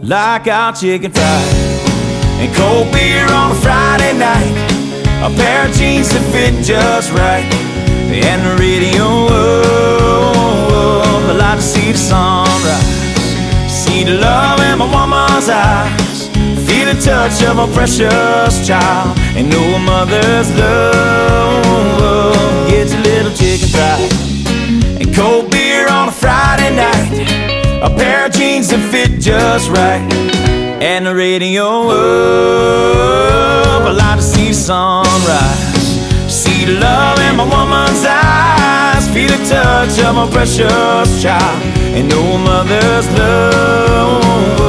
like our chicken fried, and cold beer on a Friday night, a pair of jeans that fit just right, and the radio. I like to see the sunrise, see the love in my woman's eyes, feel the touch of a precious child, and know a mother's love gets a little chicken fried, and cold beer on a Friday night, a pair of jeans that fit just right, and the radio up. I like to see the sunrise, see the love in my woman's eyes, feel the touch of my precious child, and know a mother's love